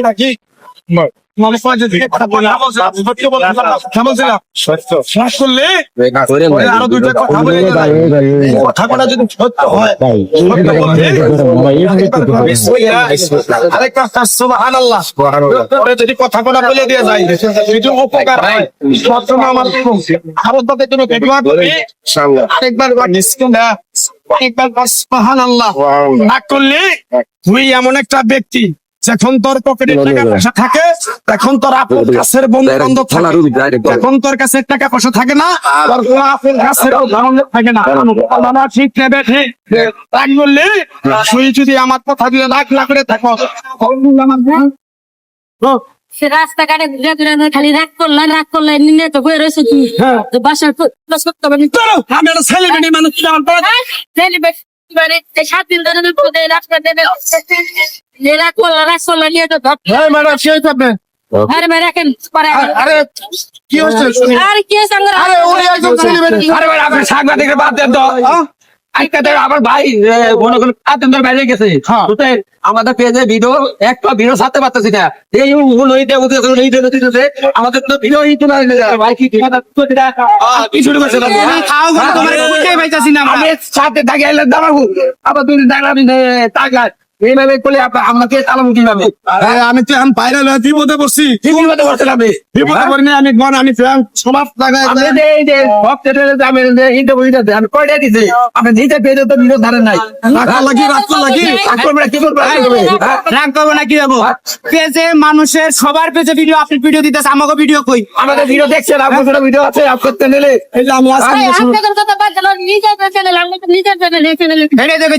নাকি আরো দুইটা কথা বলে কথা বলা যদি সত্য হয় যদি কথা বলা বলে দিয়ে যায় যদি উপকার হয় আমার ভারত তুমি ব্যবহার করবে আরেকবার সুবহানাল্লাহ না করলে তুই এমন একটা ব্যক্তি যখন তোর পকেটে টাকা পয়সা থাকে তখন তোর আপন কাছের বন্ধু বান্ধব থাকে যখন তোর কাছে টাকা পয়সা থাকে না তোর কোনো আপন কাছের বান্ধব থাকে না ঠিক নেবে ঠিক তাই বললে তুই যদি আমার কথা দিয়ে রাগ না করে থাকো সে রাস্তাঘাটে ঘুরে ঘুরে খালি রাগ করলে নিয়ে তো হয়ে রয়েছে তুই বাসার করতে পারবি আমি একটা সেলিব্রিটি মানুষ সেলিব্রিটি মানে 7 দিন ধরে রাস্তা দেবে রাগ করলে নিয়ে তো ম্যাডাম সেই থাকবে আরে মেরে রাখেন পরে আরে কি হচ্ছে আরে কি সঙ্গে আরে ওই একদম সেলিব্রিটি আরে ভাই আপনি সাংবাদিকের বাদ দেন তো আজকে তো আমার ভাই মনে করেন আতঙ্কের বাইরে গেছে আমাদের পেজে ভিডিও একটা ভিডিও ছাড়তে পারতেছি না এই আমাদের তো ভিডিও ভাই কি শুরু করছে আমি সাথে থাকি দাঁড়াবো আবার দুদিন দাঁড়াবি টাকা এইভাবে করলে আমাকে চালাবো কিভাবে আমি তো এখন বাইরে বিপদে পড়ছি কি বিপদে পড়ছিলাম আমি বিপদে পড়িনি আমি সমাজ লাগাই আমি কয়টা দিছি আপনি নিজে পেয়ে তো বিরোধ ধারেন নাই রাগ করবে কি করবে রাগ করবো না কি যাবো পেজে মানুষের সবার পেজে ভিডিও আপনি ভিডিও দিতেছে আমাকে ভিডিও কই আমাদের ভিডিও দেখছেন আপনার ভিডিও আছে আপ করতে নিলে এই যে আমি আজকে আপনাদের কথা বাদ দিলাম নিজের চ্যানেল নিজের চ্যানেল হেডে দেখে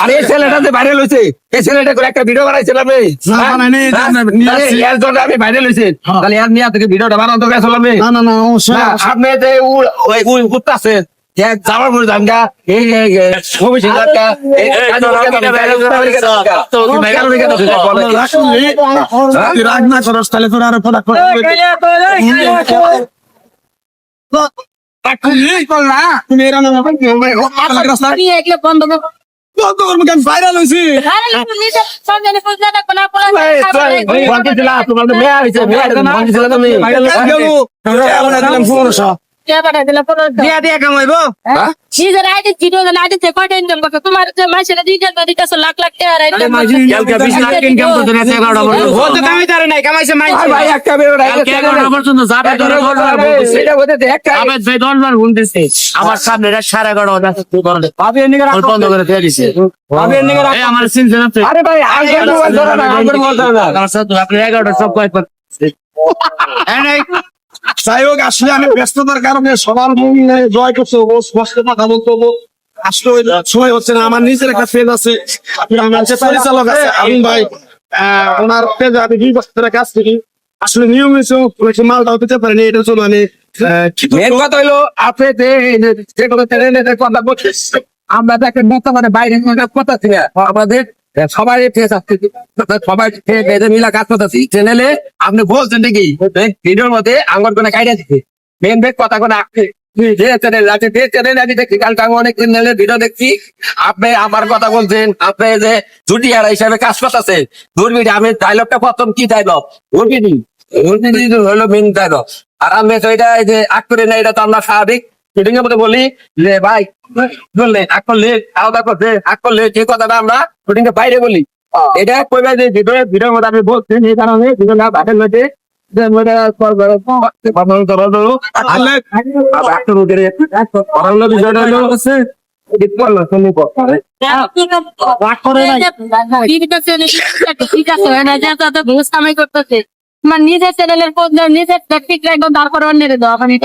আরে এই ছেলেটা যে ভাইরাল হয়েছে এই ছেলেটা করে একটা ভিডিও বানাইছিলাম আমি ভাইরাল হয়েছে তাহলে এর নিয়ে থেকে ভিডিওটা বানাতে গেছিলাম আপনি যে ওই উঠতেছে যাওয়ার পরে জানগা এই রাগ না করস তাহলে তোর আরো ফোন তুমি এরা বন্ধ ভাইরাল হয়েছি তোমাদের মেয়ে হয়েছে দিয়া দিয়া কামাইবো নিজের আইডি জিরো আইডি থেকে কয়টা ইনকাম করছো তোমার যে মাসের রিটার্ন দিতেছো লাখ লাখ টাকা নাই কামাইছে মাই ভাই একটা বেরো আমার সামনে 11:30 বন্ধ করে দিয়ে দিছে আমার আরে ভাই আপনি 11টা সব যাই হোক আসলে আমি ব্যস্ততার কারণে সবার মনে জয় করছে ও স্পষ্ট কথা বলতে হবো আসলে ওই সময় হচ্ছে না আমার নিজের একটা পেজ আছে আমার যে পরিচালক আছে আমিন ভাই ওনার পেজে আমি 2 বছর ধরে কাজ করি আসলে নিয়মিত মালটাও দিতে পারেনি এটার জন্য আমি মেন কথা হইলো আপনি যে কোনো চ্যানেলে কথা বলছেন আমরা দেখেন বর্তমানে বাইরে কথা ছিল আমাদের সবাই সবাই মিলা কাজ করতেছি চ্যানেলে আপনি বলছেন নাকি ভিডিওর মধ্যে আঙ্গর কোনা কাইডা দিচ্ছে মেন বেগ কথা কোনা যে চ্যানেল আছে যে চ্যানেল আমি দেখছি কালকে আমি অনেক চ্যানেলের ভিডিও দেখছি আপনি আমার কথা বলছেন আপনি যে জুটিয়ারা হিসাবে কাজ করতেছে দুর্বিধি আমি ডায়লগটা প্রথম কি ডায়লগ দুর্বিধি হলো মেন ডায়লগ আর আমি তো এটা যে আগ করে না এটা তো আমরা স্বাভাবিক শুটিং এর মধ্যে বলি যে ভাই বললে আগ করলে আলাদা করছে আগ করলে যে কথাটা আমরা শুটিং এর বাইরে বলি এটা কইবা যে ভিডিওর মধ্যে আমি বলছি এই কারণে ভিডিও না ভাইরাল হয়েছে যে মেরা নিজের চ্যানেলের নিজের একদম দাঁড় করার নেড়ে দাও আপনি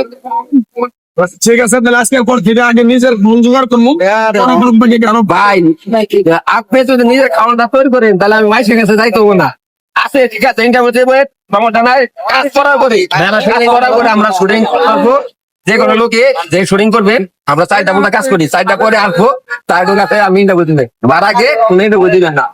ঠিক আছে তাহলে আজকের পর থেকে আগে নিজের ফোন জোগাড় করবো ভাই আপনি যদি নিজের খাওয়াটা তৈরি করেন তাহলে আমি মাইসের কাছে যাইতে হবো না আছে ঠিক আছে সমস্যা নাই কাজ করার পরে আমরা শুটিং করবো যে কোনো লোকে যে শুটিং করবে আমরা 4টা কাজ করি 4টা পরে আসবো তার কাছে আমি ইন্টারভিউ দিবেন আগে ইন্টারভিউ দিবেন না